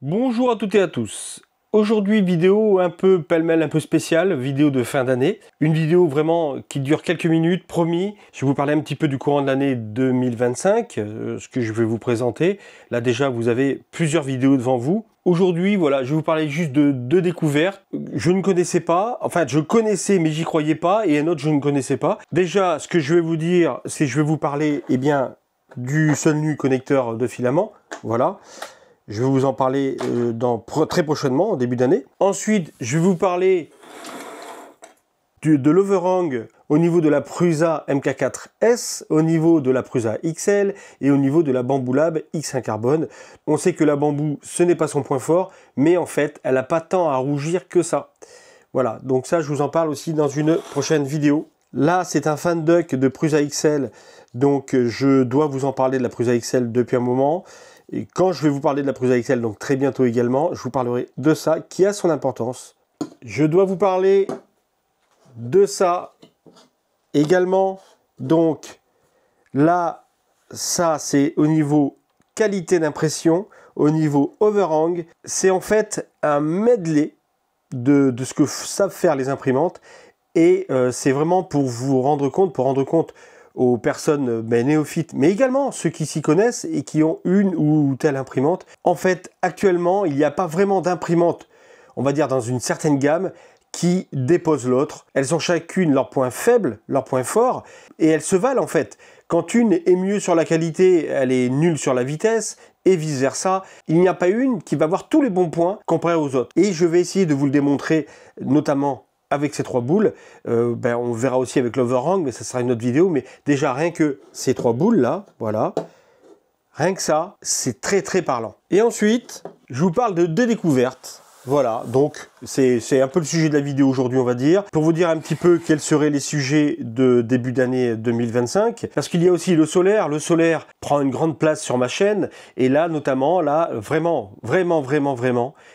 Bonjour à toutes et à tous. Aujourd'hui, vidéo un peu pêle-mêle, un peu spéciale, vidéo de fin d'année. Une vidéo vraiment qui dure quelques minutes, promis. Je vais vous parler un petit peu du courant de l'année 2025, ce que je vais vous présenter. Là déjà, vous avez plusieurs vidéos devant vous. Aujourd'hui, voilà, je vais vous parler juste de deux découvertes. Je ne connaissais pas, enfin je connaissais mais j'y croyais pas, et un autre je ne connaissais pas. Déjà, ce que je vais vous dire, c'est que je vais vous parler, eh bien, du Sunnu connecteur de filament, voilà. Je vais vous en parler très prochainement, en début d'année. Ensuite, je vais vous parler de l'overhang au niveau de la Prusa MK4S, au niveau de la Prusa XL et au niveau de la Bamboo Lab X1 Carbone. On sait que la bambou, ce n'est pas son point fort, mais en fait, elle n'a pas tant à rougir que ça. Voilà, donc ça, je vous en parle aussi dans une prochaine vidéo. Là, c'est un fan duck de Prusa XL, donc je dois vous en parler de la Prusa XL depuis un moment. Et quand je vais vous parler de la Prusa XL, donc très bientôt également, je vous parlerai de ça qui a son importance. Je dois vous parler de ça également. Donc là, ça c'est au niveau qualité d'impression, au niveau overhang. C'est en fait un medley de ce que savent faire les imprimantes. Et c'est vraiment pour vous rendre compte, aux personnes néophytes, mais également ceux qui s'y connaissent et qui ont une ou telle imprimante. En fait, actuellement, il n'y a pas vraiment d'imprimante, on va dire dans une certaine gamme, qui dépose l'autre. Elles ont chacune leurs points faibles, leurs points forts, et elles se valent en fait. Quand une est mieux sur la qualité, elle est nulle sur la vitesse, et vice versa. Il n'y a pas une qui va avoir tous les bons points comparé aux autres. Et je vais essayer de vous le démontrer, notamment avec ces trois boules. On verra aussi avec l'overhang, mais ça sera une autre vidéo. Mais déjà, rien que ces trois boules là, voilà, rien que ça, c'est très très parlant. Et ensuite, je vous parle de deux découvertes. Voilà, donc c'est un peu le sujet de la vidéo aujourd'hui, on va dire. Pour vous dire un petit peu quels seraient les sujets de début d'année 2025. Parce qu'il y a aussi le solaire. Le solaire prend une grande place sur ma chaîne. Et là, notamment, là, vraiment,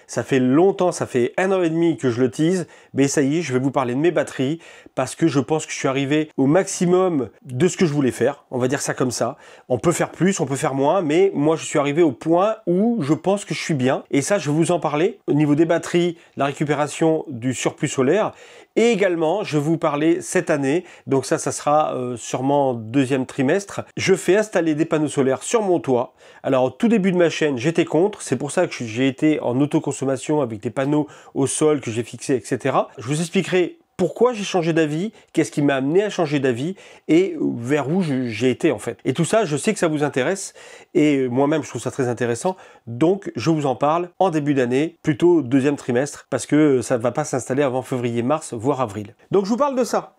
ça fait longtemps, ça fait 1 an et demi que je le tease. Mais ça y est, je vais vous parler de mes batteries. Parce que je pense que je suis arrivé au maximum de ce que je voulais faire. On va dire ça comme ça. On peut faire plus, on peut faire moins. Mais moi, je suis arrivé au point où je pense que je suis bien. Et ça, je vais vous en parler au niveau des batteries, la récupération du surplus solaire, et également je vais vous parler cette année, donc ça sera sûrement deuxième trimestre, je fais installer des panneaux solaires sur mon toit. Alors au tout début de ma chaîne j'étais contre, c'est pour ça que j'ai été en autoconsommation avec des panneaux au sol que j'ai fixés, etc. Je vous expliquerai pourquoi j'ai changé d'avis, qu'est-ce qui m'a amené à changer d'avis et vers où j'ai été en fait. Et tout ça, je sais que ça vous intéresse et moi-même je trouve ça très intéressant, donc je vous en parle en début d'année, plutôt deuxième trimestre, parce que ça ne va pas s'installer avant février-mars, voire avril. Donc je vous parle de ça.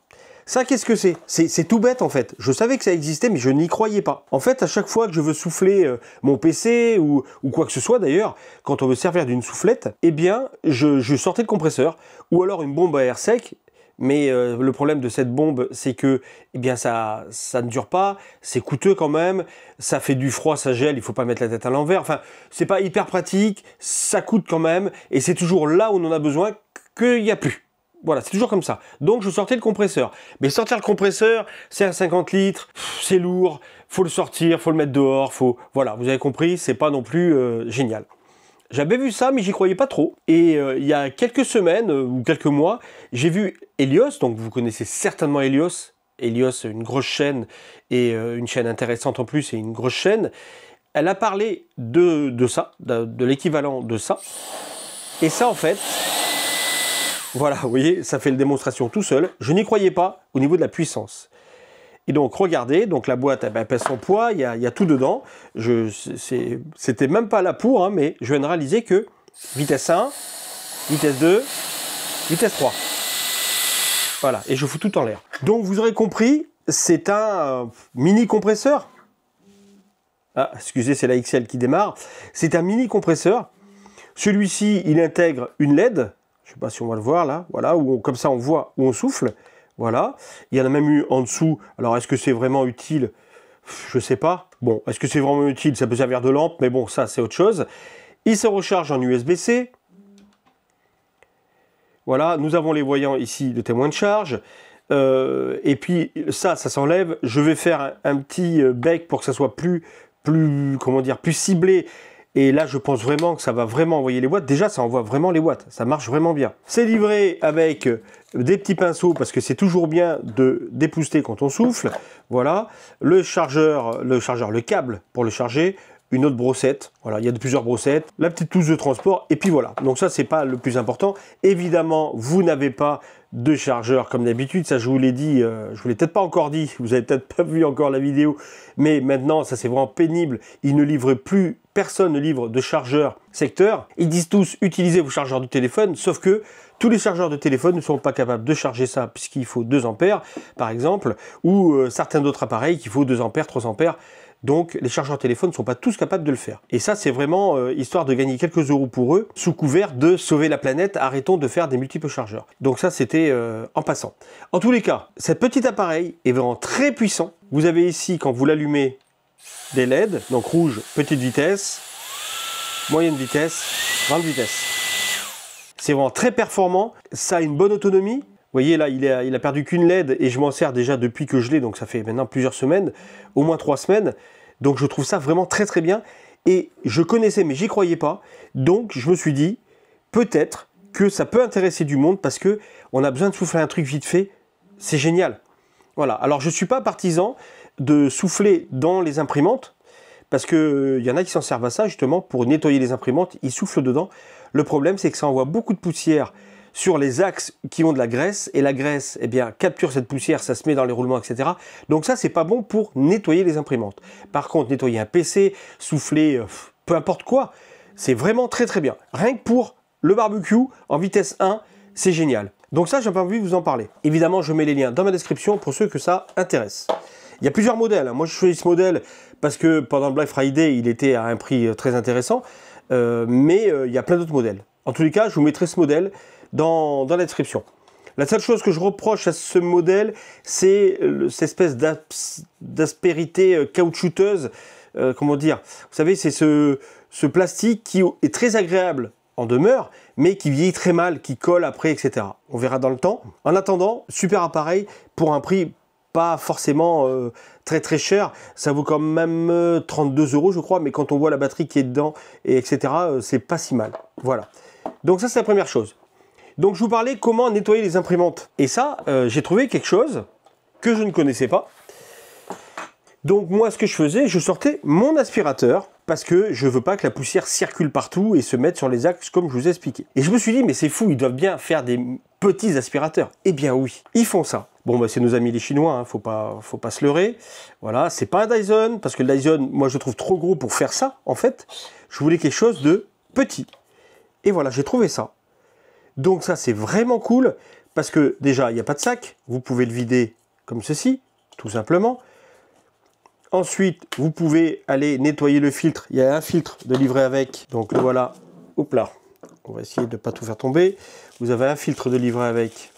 Ça, qu'est-ce que c'est? C'est tout bête en fait. Je savais que ça existait, mais je n'y croyais pas. En fait, à chaque fois que je veux souffler mon PC ou quoi que ce soit d'ailleurs, quand on veut servir d'une soufflette, eh bien, je sortais le compresseur ou alors une bombe à air sec. Mais le problème de cette bombe, c'est que eh bien, ça ne dure pas, c'est coûteux quand même, ça fait du froid, ça gèle, il faut pas mettre la tête à l'envers. Enfin, c'est pas hyper pratique, ça coûte quand même, et c'est toujours là où on en a besoin qu'il n'y a plus. Voilà, c'est toujours comme ça. Donc je sortais le compresseur. Mais sortir le compresseur, c'est un 50 litres, c'est lourd, faut le sortir, faut le mettre dehors, Voilà, vous avez compris, c'est pas non plus génial. J'avais vu ça, mais j'y croyais pas trop. Et il y a quelques semaines ou quelques mois, j'ai vu Helios, donc vous connaissez certainement Helios. Helios, une grosse chaîne, et une chaîne intéressante en plus, et une grosse chaîne. Elle a parlé de ça, de l'équivalent de ça. Et ça, en fait, voilà, vous voyez, ça fait la démonstration tout seul. Je n'y croyais pas au niveau de la puissance. Et donc, regardez, donc la boîte, elle pèse son poids, il y a tout dedans. C'était même pas là pour, hein, mais je viens de réaliser que vitesse 1, vitesse 2, vitesse 3. Voilà, et je fous tout en l'air. Donc, vous aurez compris, c'est un mini compresseur. Ah, excusez, c'est la XL qui démarre. C'est un mini compresseur. Celui-ci, il intègre une LED. Je ne sais pas si on va le voir là. Voilà, comme ça, on voit où on souffle. Voilà, il y en a même eu en dessous. Alors, est-ce que c'est vraiment utile? Je sais pas. Bon, est-ce que c'est vraiment utile? Ça peut servir de lampe, mais bon, ça, c'est autre chose. Il se recharge en USB-C. Voilà, nous avons les voyants ici de témoin de charge. Et puis, ça s'enlève. Je vais faire un petit bec pour que ça soit plus ciblé Et là, je pense vraiment que ça va vraiment envoyer les watts. Déjà, ça envoie vraiment les watts. Ça marche vraiment bien. C'est livré avec des petits pinceaux parce que c'est toujours bien de dépousseter quand on souffle. Voilà. Le câble pour le charger. Une autre brossette. Voilà, il y a plusieurs brossettes. La petite touche de transport. Et puis voilà. Donc ça, c'est pas le plus important. Évidemment, vous n'avez pas de chargeur comme d'habitude. Ça, je vous l'ai dit. Je vous l'ai peut-être pas encore dit. Vous avez peut-être pas vu encore la vidéo. Mais maintenant, ça c'est vraiment pénible. Ils ne livrent plus. Personne ne livre de chargeur secteur. Ils disent tous utilisez vos chargeurs de téléphone. Sauf que tous les chargeurs de téléphone ne sont pas capables de charger ça puisqu'il faut 2 ampères par exemple. Ou certains d'autres appareils qu'il faut 2 ampères, 3 ampères. Donc les chargeurs téléphone ne sont pas tous capables de le faire. Et ça c'est vraiment histoire de gagner quelques euros pour eux, sous couvert de sauver la planète, arrêtons de faire des multiples chargeurs. Donc ça c'était en passant. En tous les cas, cet petit appareil est vraiment très puissant. Vous avez ici, quand vous l'allumez, des LED, donc rouge, petite vitesse, moyenne vitesse, grande vitesse. C'est vraiment très performant, ça a une bonne autonomie. Vous voyez là, il a perdu qu'une LED et je m'en sers déjà depuis que je l'ai, donc ça fait maintenant plusieurs semaines, au moins 3 semaines. Donc je trouve ça vraiment très très bien. Et je connaissais mais j'y croyais pas. Donc je me suis dit, peut-être que ça peut intéresser du monde parce que on a besoin de souffler un truc vite fait. C'est génial. Voilà, alors je ne suis pas partisan de souffler dans les imprimantes parce qu'il y en a qui s'en servent à ça justement pour nettoyer les imprimantes, ils soufflent dedans. Le problème c'est que ça envoie beaucoup de poussière sur les axes qui ont de la graisse, et la graisse eh bien, capture cette poussière, ça se met dans les roulements, etc. Donc ça, c'est pas bon pour nettoyer les imprimantes. Par contre, nettoyer un PC, souffler, peu importe quoi, c'est vraiment très très bien. Rien que pour le barbecue, en vitesse 1, c'est génial. Donc ça, j'ai pas envie de vous en parler. Évidemment, je mets les liens dans ma description pour ceux que ça intéresse. Il y a plusieurs modèles. Moi, je choisis ce modèle parce que pendant le Black Friday, il était à un prix très intéressant, mais il y a plein d'autres modèles. En tous les cas, je vous mettrai ce modèle dans la description. La seule chose que je reproche à ce modèle, c'est cette espèce d'aspérité caoutchouteuse. Comment dire? Vous savez, c'est ce plastique qui est très agréable en demeure, mais qui vieillit très mal, qui colle après, etc. On verra dans le temps. En attendant, super appareil pour un prix pas forcément très très cher. Ça vaut quand même 32 € je crois, mais quand on voit la batterie qui est dedans, et etc., c'est pas si mal. Voilà. Donc ça, c'est la première chose. Donc je vous parlais comment nettoyer les imprimantes. Et ça, j'ai trouvé quelque chose que je ne connaissais pas. Donc moi, ce que je faisais, je sortais mon aspirateur parce que je ne veux pas que la poussière circule partout et se mette sur les axes comme je vous ai expliqué. Et je me suis dit, mais c'est fou, ils doivent bien faire des petits aspirateurs. Eh bien oui, ils font ça. Bon, bah, c'est nos amis les Chinois, hein, faut pas se leurrer. Voilà, c'est pas un Dyson, parce que le Dyson, moi je le trouve trop gros pour faire ça, en fait. Je voulais quelque chose de petit. Et voilà, j'ai trouvé ça. Donc ça, c'est vraiment cool, parce que déjà, il n'y a pas de sac. Vous pouvez le vider comme ceci, tout simplement. Ensuite, vous pouvez aller nettoyer le filtre. Il y a un filtre de livret avec. Donc le voilà. Hop là. On va essayer de ne pas tout faire tomber. Vous avez un filtre de livret avec.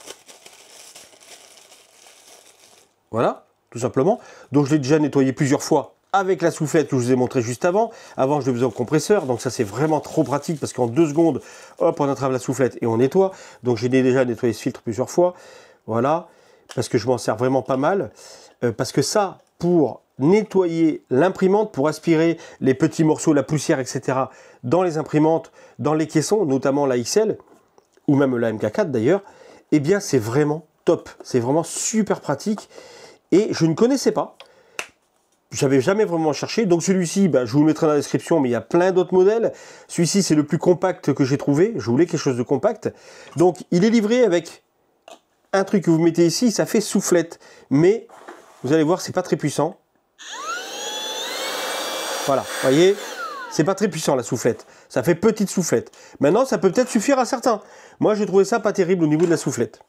Voilà, tout simplement. Donc je l'ai déjà nettoyé plusieurs fois avec la soufflette que je vous ai montré juste avant. Avant, je le faisais au compresseur. Donc ça, c'est vraiment trop pratique parce qu'en 2 secondes, hop, on attrape la soufflette et on nettoie. Donc j'ai déjà nettoyé ce filtre plusieurs fois. Voilà, parce que je m'en sers vraiment pas mal. Parce que ça, pour nettoyer l'imprimante, pour aspirer les petits morceaux, la poussière, etc. dans les imprimantes, dans les caissons, notamment la XL, ou même la MK4 d'ailleurs, eh bien c'est vraiment top. C'est vraiment super pratique. Et je ne connaissais pas. J'avais jamais vraiment cherché. Donc celui-ci, bah, je vous le mettrai dans la description, mais il y a plein d'autres modèles. Celui-ci, c'est le plus compact que j'ai trouvé. Je voulais quelque chose de compact. Donc il est livré avec un truc que vous mettez ici, ça fait soufflette. Mais vous allez voir, c'est pas très puissant. Voilà, vous voyez, c'est pas très puissant la soufflette. Ça fait petite soufflette. Maintenant, ça peut peut-être suffire à certains. Moi, j'ai trouvé ça pas terrible au niveau de la soufflette.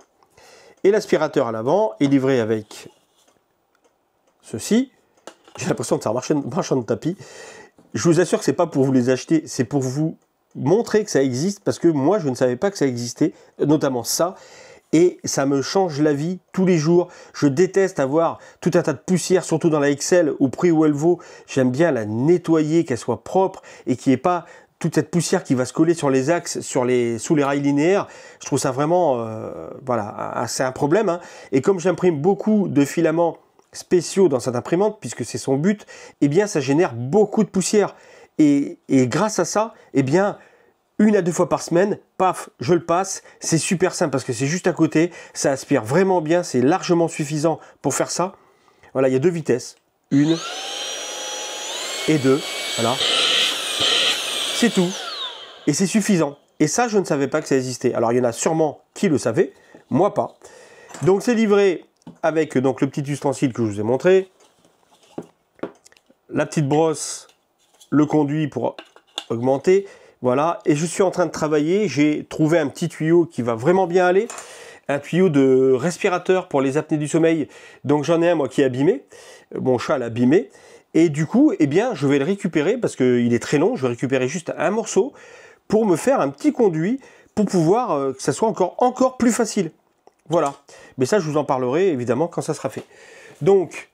Et l'aspirateur à l'avant est livré avec ceci. J'ai l'impression que ça marche en tapis. Je vous assure que c'est pas pour vous les acheter, c'est pour vous montrer que ça existe, parce que moi, je ne savais pas que ça existait, notamment ça. Et ça me change la vie tous les jours. Je déteste avoir tout un tas de poussière, surtout dans la XL, au prix où elle vaut. J'aime bien la nettoyer, qu'elle soit propre et qu'il n'y ait pas toute cette poussière qui va se coller sur les axes, sous les rails linéaires. Je trouve ça vraiment, voilà, c'est un problème. Hein. Et comme j'imprime beaucoup de filaments spéciaux dans cette imprimante, puisque c'est son but, eh bien ça génère beaucoup de poussière. Et grâce à ça, eh bien, 1 à 2 fois par semaine, paf, je le passe. C'est super simple parce que c'est juste à côté. Ça aspire vraiment bien. C'est largement suffisant pour faire ça. Voilà, il y a 2 vitesses. 1 et 2. Voilà. C'est tout. Et c'est suffisant. Et ça, je ne savais pas que ça existait. Alors, il y en a sûrement qui le savaient. Moi, pas. Donc, c'est livré avec donc, le petit ustensile que je vous ai montré. La petite brosse, le conduit pour augmenter. Voilà, et je suis en train de travailler, j'ai trouvé un petit tuyau qui va vraiment bien aller, un tuyau de respirateur pour les apnées du sommeil, donc j'en ai un moi qui est abîmé, mon chat l'a abîmé, et du coup, eh bien, je vais le récupérer parce qu'il est très long, je vais récupérer juste un morceau pour me faire un petit conduit pour pouvoir que ça soit encore plus facile. Voilà, mais ça je vous en parlerai évidemment quand ça sera fait. Donc,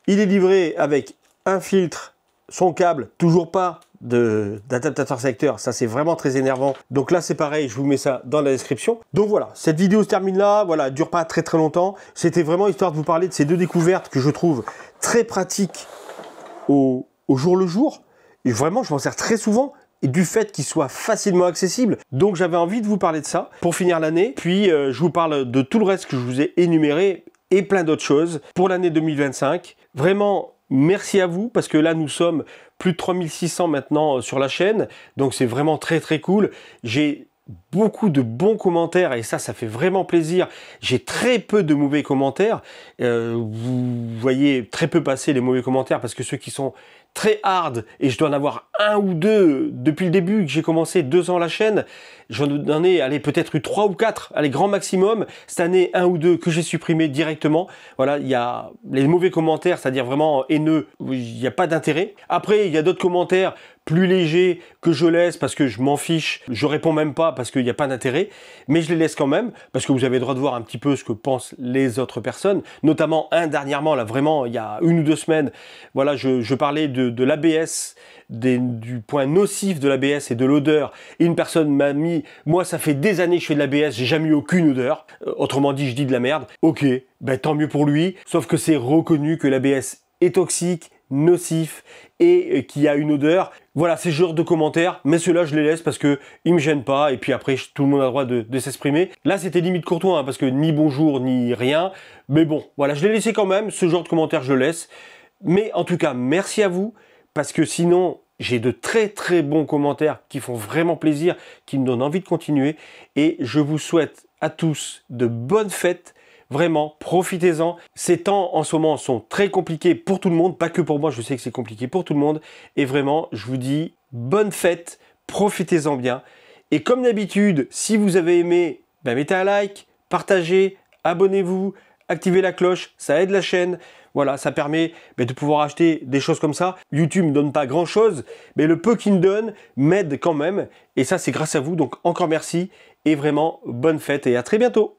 il est livré avec un filtre, son câble, toujours pas d'adaptateur sélecteur, ça c'est vraiment très énervant. Donc là c'est pareil, je vous mets ça dans la description. Donc voilà, cette vidéo se termine là, voilà, elle dure pas très longtemps. C'était vraiment histoire de vous parler de ces 2 découvertes que je trouve très pratiques au jour le jour. Et vraiment, je m'en sers très souvent. Et du fait qu'ils soient facilement accessibles. Donc j'avais envie de vous parler de ça pour finir l'année. Puis je vous parle de tout le reste que je vous ai énuméré et plein d'autres choses pour l'année 2025. Vraiment, merci à vous parce que là nous sommes plus de 3600 maintenant sur la chaîne. Donc c'est vraiment très cool. J'ai beaucoup de bons commentaires et ça fait vraiment plaisir. J'ai très peu de mauvais commentaires. Vous voyez très peu passer les mauvais commentaires parce que ceux qui sont très hard, et je dois en avoir 1 ou 2 depuis le début que j'ai commencé 2 ans la chaîne, j'en ai allez, peut-être eu 3 ou 4, allez, grand maximum. Cette année 1 ou 2 que j'ai supprimé directement. Voilà, il y a les mauvais commentaires, c'est-à-dire vraiment haineux, il n'y a pas d'intérêt. Après, il y a d'autres commentaires plus légers que je laisse parce que je m'en fiche, je réponds même pas parce qu'il n'y a pas d'intérêt, mais je les laisse quand même parce que vous avez le droit de voir un petit peu ce que pensent les autres personnes, notamment un dernièrement, là vraiment, il y a 1 ou 2 semaines, voilà, je parlais de l'ABS, du point nocif de l'ABS et de l'odeur, et une personne m'a mis, moi ça fait des années que je fais de l'ABS, j'ai jamais eu aucune odeur, autrement dit je dis de la merde, ok, ben tant mieux pour lui, sauf que c'est reconnu que l'ABS est toxique, nocif et qui a une odeur. Voilà, c'est ce genre de commentaires, mais ceux-là je les laisse parce que ils me gênent pas et puis après tout le monde a le droit de s'exprimer. Là c'était limite courtois hein, parce que ni bonjour ni rien, mais bon, voilà, je l'ai laissé quand même, ce genre de commentaires je le laisse. Mais en tout cas, merci à vous parce que sinon j'ai de très bons commentaires qui font vraiment plaisir, qui me donnent envie de continuer et je vous souhaite à tous de bonnes fêtes. Vraiment, profitez-en. Ces temps en ce moment sont très compliqués pour tout le monde, pas que pour moi, je sais que c'est compliqué pour tout le monde. Et vraiment, je vous dis bonne fête, profitez-en bien. Et comme d'habitude, si vous avez aimé, ben mettez un like, partagez, abonnez-vous, activez la cloche, ça aide la chaîne. Voilà, ça permet de pouvoir acheter des choses comme ça. YouTube ne donne pas grand-chose, mais le peu qu'il me donne m'aide quand même. Et ça, c'est grâce à vous, donc encore merci. Et vraiment, bonne fête et à très bientôt.